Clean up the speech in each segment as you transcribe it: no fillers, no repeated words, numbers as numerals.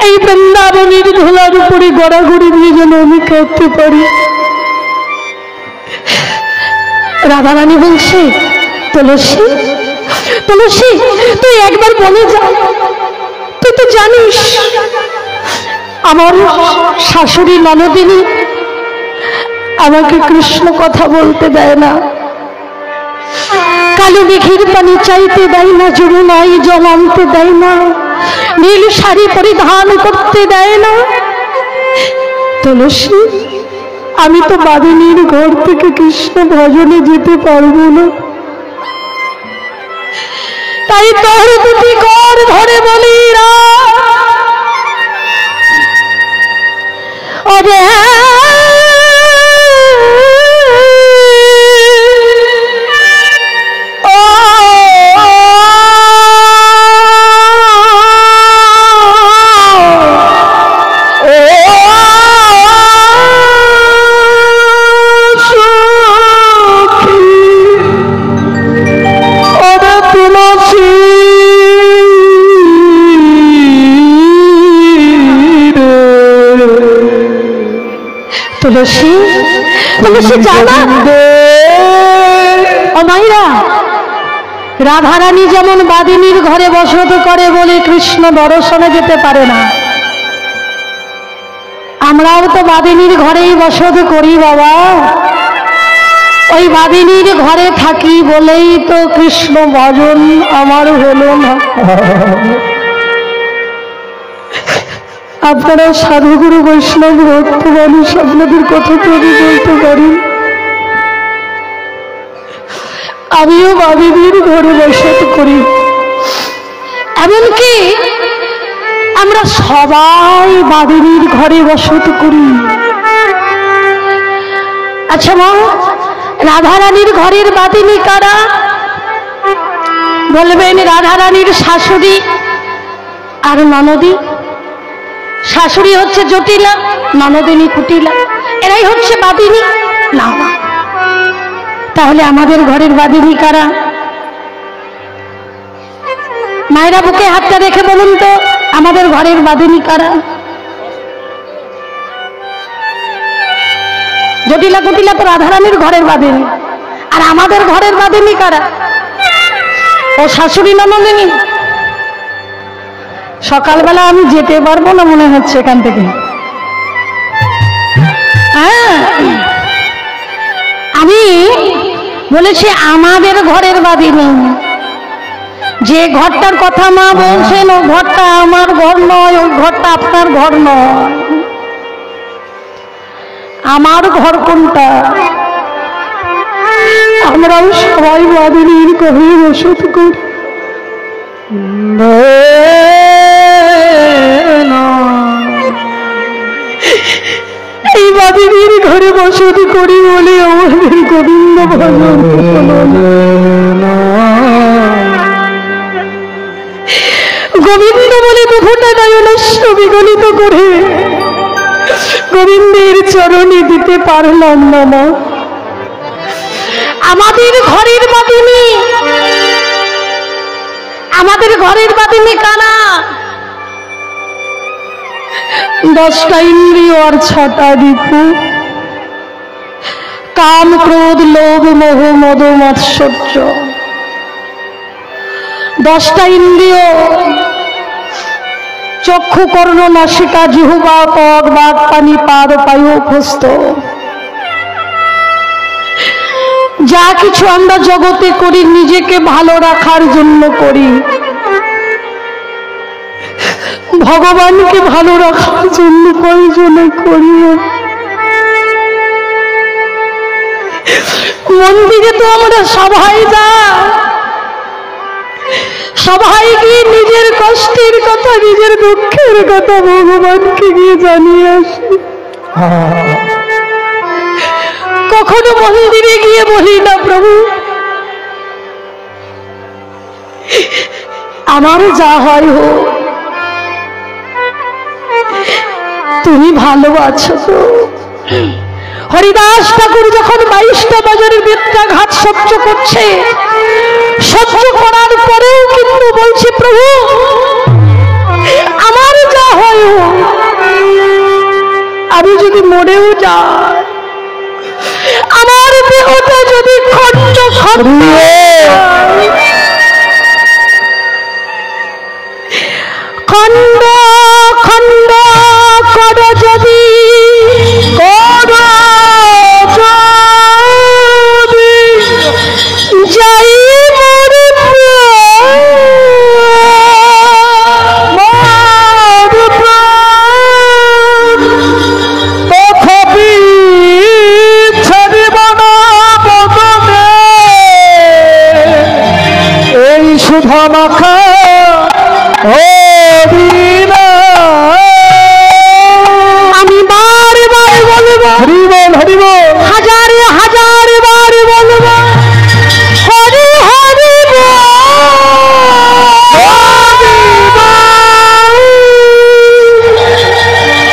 এই বৃন্দাবনের ধুলার উপরে গড়াগড়ি দিয়ে যেন আমি কাঁদতে পারি। রাধারানী বলছে, তুলসী তুলসী তুই একবার বলে যা, তুই তো জানিস আমার শাশুড়ি ননদিনী আমাকে কৃষ্ণ কথা বলতে দেয় না, কালো মেঘের পানি চাইতে দেয় না, যমুনায় জল আনতে দেয় না, নীল শাড়ি পরিধান করতে দেয় না। তুলসী আমি তো বাদিনীর ঘর থেকে কৃষ্ণ ভজনে যেতে পারবো না, তাই তোর দুটি কর ধরে বলি রা অরে তুলসী তুলসী জানা ও মাইরা, রাধারানী যেমন বাদিনীর ঘরে বসত করে বলে কৃষ্ণ দর্শনে যেতে পারে না, আমরাও তো বাদিনীর ঘরেই বসত করি বাবা। ওই বাদিনীর ঘরে থাকি বলেই তো কৃষ্ণ ভজন আমার হলো না। আপনারা সাধুগুরু বৈষ্ণব ভক্ত মানুষ, আপনাদের কথা তো আমি বলতে পারি, আমিও বাদিনীর ঘরে বসত করি, এমনকি আমরা সবাই বাদিনীর ঘরে বসত করি। আচ্ছা মা, রাধারানীর ঘরের বাদিনী কারা বলবেন? রাধারানীর শাশুড়ি আর ননদী। শাশুড়ি হচ্ছে জটিলা, ননদিনী কুটিলা, এরাই হচ্ছে বাদিনী। না না, তাহলে আমাদের ঘরের বাদিনী কারা? মায়েরা বুকে হাতটা রেখে বলুন তো, আমাদের ঘরের বাদিনী কারা? জটিলা কুটিলা তো রাধারানীর ঘরের বাদিনী, আর আমাদের ঘরের বাদিনী কারা? ও শাশুড়ি ননদিনী। সকালবেলা আমি যেতে পারবো না মনে হচ্ছে এখান থেকে। হ্যাঁ, আমি বলেছি আমাদের ঘরের বাদিনী। যে ঘরটার কথা মা বলছেন ও ঘরটা আমার ঘর নয়, ওই ঘরটা আপনার ঘর নয়। আমার ঘর কোনটা? আমরাও সবাই বাদিনীর ঘরে বসত করি। এই বাদিনীর ঘরে বসত করি বলে আমাদের গোবিন্দ ভজন। গোবিন্দ বলে বহুটা নয়নস্য বিগলিত করে গোবিন্দের চরণে দিতে পারলাম না মা। আমাদের ঘরের বাদিনী, আমাদের ঘরের বাদিনী কারা? 10টা ইন্দ্রিয় আর 6টা রিপু, কাম ক্রোধ লোভ মোহ মদ মাৎসর্য। 10টা ইন্দ্রিয়, চক্ষু কর্ণ নাসিকা জিহ্বা ত্বক বাক পানি পাদ পায়ু হস্ত। যা কিছু আমরা জগতে করি নিজেকে ভালো রাখার জন্য করি, ভগবানকে ভালো রাখার জন্য প্রয়োজনে করি। মন্দিরে তো আমরা সবাই যা, সবাই গিয়ে নিজের কষ্টের কথা নিজের দুঃখের কথা ভগবানকে গিয়ে জানিয়ে আসি। কখনো মন্দিরে গিয়ে বলি না প্রভু আমার যা হয় হোক, তুমি ভালো আছো তো? হরিদাস ঠাকুর যখন 22টা বাজারের বেত্রাঘাত সহ্য করছে, সহ্য করার পরেও কিন্তু বলছে প্রভু আমার যা হয় হোক, যদি মরেও যায়, আমার দেহটা যদি খণ্ড খণ্ড খণ্ড খণ্ড কর যদি যাই মাখা আমি বারে বারে বলবো হরি বল, হরি বল, হাজারে হাজারে বারে বলবো হরি হরি বল,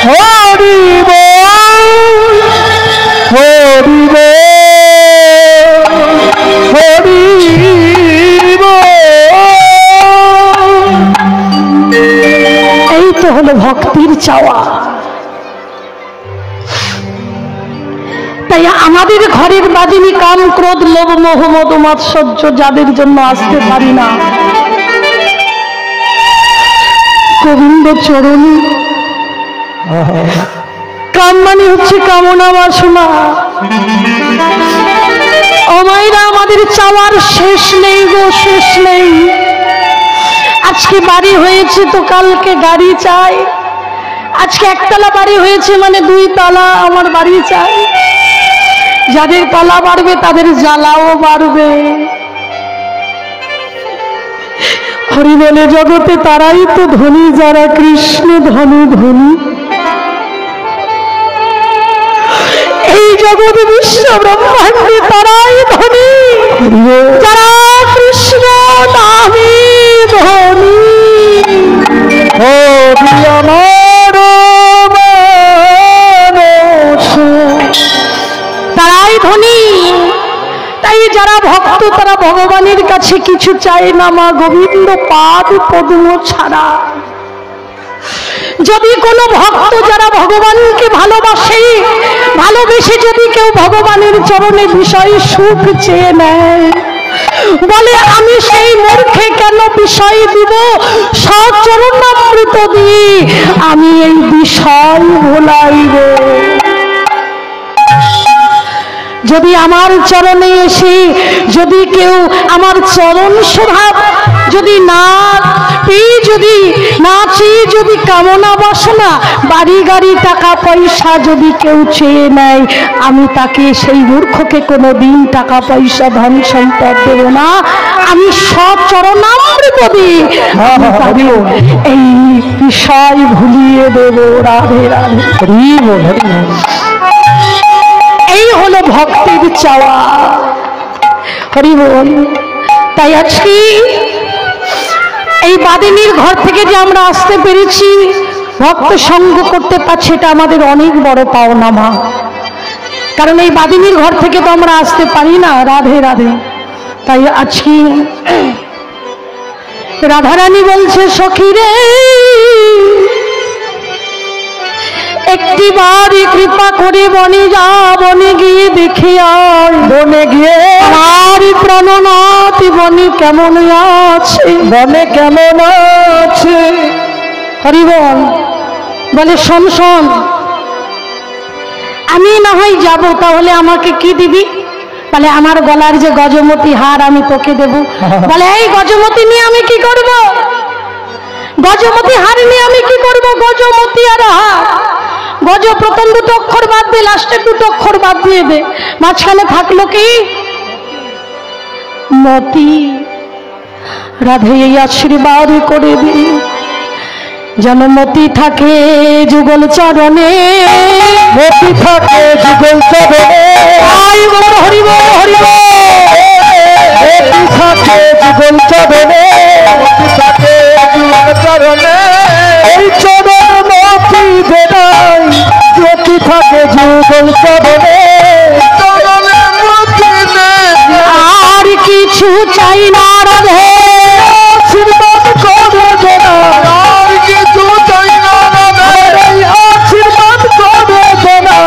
হরি বল, হরি বল, হরি হলো ভক্তির চাওয়া। তাই আমাদের ঘরের বাদিনী কাম ক্রোধ লোভ মোহ মদ মাৎসর্য যাদের জন্য আসতে পারি না, গোবিন্দ চরণী। কাম মানে হচ্ছে কামনা বাসনা। অমাইরা আমাদের চাওয়ার শেষ নেই গো, শেষ নেই। আজকে বাড়ি হয়েছে তো কালকে গাড়ি চাই, আজকে একতলা বাড়ি হয়েছে মানে 2 তলা আমার বাড়ি চাই। যাদের তলা বাড়বে তাদের জ্বালাও বাড়বে। হরি বলে জগতে তারাই তো ধনী যারা কৃষ্ণ ধনী ধনী। এই জগৎ বিশ্ব ব্রহ্মাণ্ডে তারাই ধনী যারা কৃষ্ণ নামে ধনী। হরি আমার মানুষ, তারাই ধনী। তাই যারা ভক্ত তারা ভগবানের কাছে কিছু চায় না মা গোবিন্দ পাদ পদ্ম ছাড়া। যদি কোনো ভক্ত যারা ভগবানকে ভালোবাসে, ভালোবেসে যদি কেউ ভগবানের চরণে বিষয় সুখ চেয়ে নেয়, বলে আমি সেই মূর্খে কেন বিষয় দিব, সচরণামৃত দিয়ে আমি এই বিষয় ভোলাইব। যদি আমার চরণে এসে যদি কেউ আমার চরণ স্বভাব যদি না পেয়ে, যদি না চেয়ে যদি কামনা বাসনা বাড়ি গাড়ি টাকা পয়সা যদি কেউ চেয়ে নেয়, আমি তাকে সেই মূর্খকে কোনো দিন টাকা পয়সা ধন সম্পদ দেব না। আমি সচরণামৃত দিয়ে এই বিষয় ভুলিয়ে দেব। রাধে রাধে, হরি বল, হরি বল। এই হলো ভক্তের চাওয়া। হরি বল। তাই আজকে এই বাদিনীর ঘর থেকে যে আমরা আসতে পেরেছি, ভক্ত সঙ্গ করতে পারছি, এটা আমাদের অনেক বড় পাওনা মা। কারণ এই বাদিনীর ঘর থেকে তো আমরা আসতে পারি না। রাধে রাধে। তাই আজকে রাধারানী বলছে সখী রে, একটি বাড়ি কৃপা করে বনে যা, বনে গিয়ে দেখে আয়, বনে গিয়ে আর প্রাণনাথ বনে কেমন আছে, বনে কেমন আছে। হরি বল। বলে শোন শোন, আমি না হয় যাবো, তাহলে আমাকে কি দিবি? বলে আমার গলার যে গজমতি হার আমি তোকে দেব। বলে এই গজমতি নিয়ে আমি কি করব? গজমতি হার নিয়ে আমি কি করব? গজমতি আর হার, গজ প্রথম 2 অক্ষর বাদ দিয়ে লাস্টের 2 অক্ষর বাদ দিয়ে দে, মাঝখানে থাকলো কি? মতি। রাধে এই আশীর্বাদ করে দি যেন মতি থাকে যুগল চরণে, মতি থাকে যুগল চরণে। হরি বল, হরি বল, হরি বল। মতি থাকে যুগল চরণে, মতি থাকে যুগল চরণে। এই চরণ মতি বেড়াই, মতি থাকে যুগল চরণে। চরণে মতি আর কিছু চাই না রাধে, আশীর্বাদ করে দেনা। আর কিছু চাই না রাধে, আশীর্বাদ করে দেনা।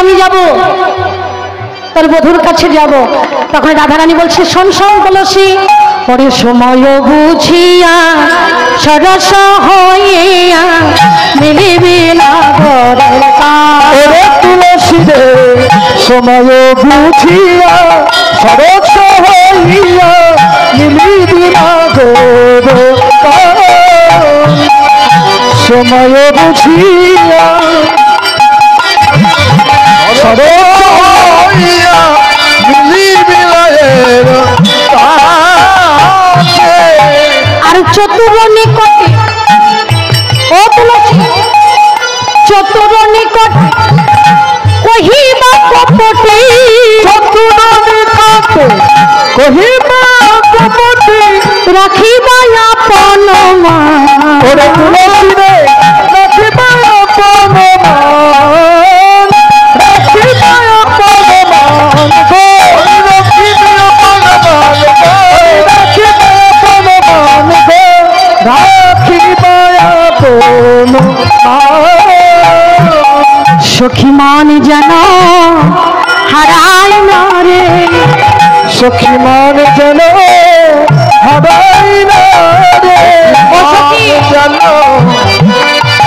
আমি যাব, তোর বধূর কাছে যাব। তখন রাধারানী বলছে, শোন শোন তুলসী, ওরে সময় বুঝিয়া সরস হইয়া মিলিবি না ঘরের কাজ। ওরে তুলসী রে সময় বুঝিয়া সরস হইয়া মিলিবি না ঘরের কাজ। সময় বুঝিয়া সরস হইয়া মিলিবি না আর চতুর নিকটে, ও তুলসী, চতুর নিকটে কহিবা কপটে, চতুর নিকটে কহিবা কপটে রাখিবা আপন মান। ওরে তুলসী রে রাখিবা আপন মান, রাখিবা আপন মান গো, রাখিবা আপন মান গো, রাখিবা আপন মান গো, রাখিবা আপন মান। সখী মান যেন হারাই না রে, সখী মান যেন হারাই না রে, ও সখী যেন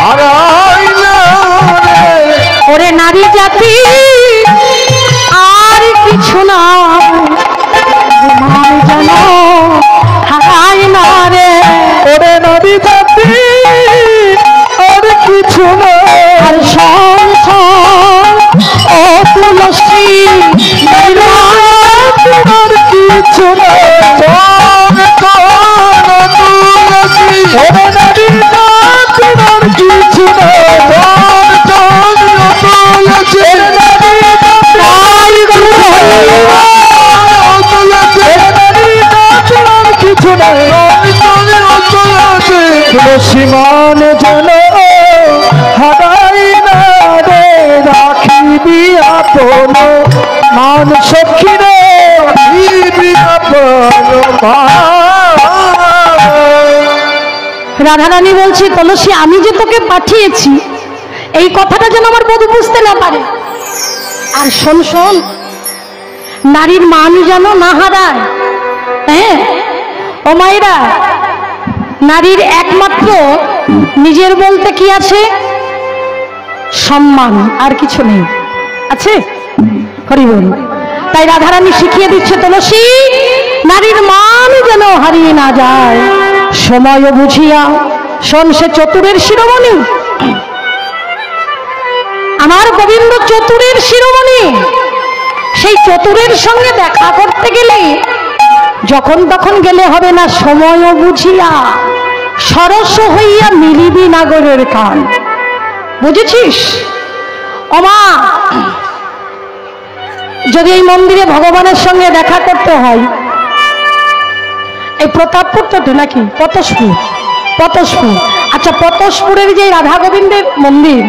হারাই না রে। ওরে নারী জাতি আর কিছু না, মান যেন হারাই না রে। ওরে নারী জাতি আর কিছু না, আর সংসার ও তুলসী আর কিছু না। ওরে নারী জাতি আর কিছু না, কিছু না। তুলসী মান যেন হারাই না রে, রাখিবি আপন মান সখী রে, রাখিবি আপন মান। রাধারানী বলছি, তুলসী আমি যে তোকে পাঠিয়েছি এই কথাটা যেন আমার বধূ বুঝতে না পারে। আর শোন শোন, নারীর মান যেন না হারায়। হ্যাঁ ও মায়েরা, নারীর একমাত্র নিজের বলতে কি আছে? সম্মান, আর কিছু নেই। আছে হরি বল। তাই রাধারানী শিখিয়ে দিচ্ছে, তুলসী নারীর মান যেন হারিয়ে না যায়, সময় বুঝিয়া। শোন, সে চতুরের শিরোমণি, আমার গোবিন্দ চতুরের শিরোমণি। সেই চতুরের সঙ্গে দেখা করতে গেলে যখন তখন গেলে হবে না, সময় বুঝিয়া সরস হইয়া মিলিবি নাগরের কান। বুঝেছিস ওমা? যদি এই মন্দিরে ভগবানের সঙ্গে দেখা করতে হয়, এই প্রতাপপুর তো নাকি পতশপুর, পতশপুর, আচ্ছা পতশপুরের যে রাধা গোবিন্দের মন্দির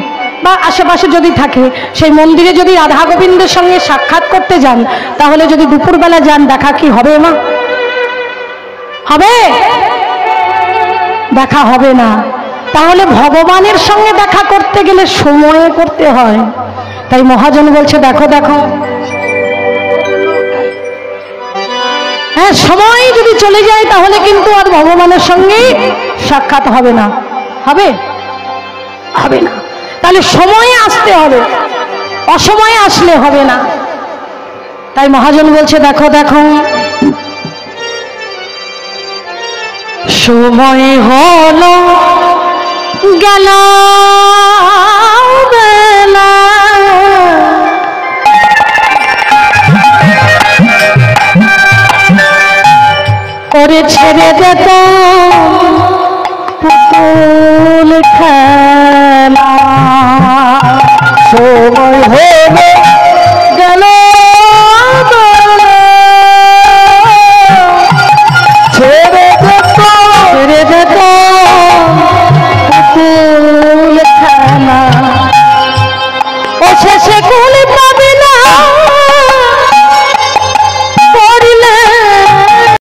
বা আশেপাশে যদি থাকে, সেই মন্দিরে যদি রাধা গোবিন্দের সঙ্গে সাক্ষাৎ করতে যান, তাহলে যদি দুপুরবেলা যান, দেখা কি হবে মা? হবে? দেখা হবে না। তাহলে ভগবানের সঙ্গে দেখা করতে গেলে সময়ে করতে হয়। তাই মহাজন বলছে, দেখো দেখো, হ্যাঁ সময় যদি চলে যায় তাহলে কিন্তু আর ভগবানের সঙ্গে সাক্ষাৎ হবে না। হবে? হবে না। তাহলে সময়ে আসতে হবে, অসময়ে আসলে হবে না। তাই মহাজন বলছে, দেখো দেখো, সময় হলো গেল বেলা, করে ছেড়ে দে তো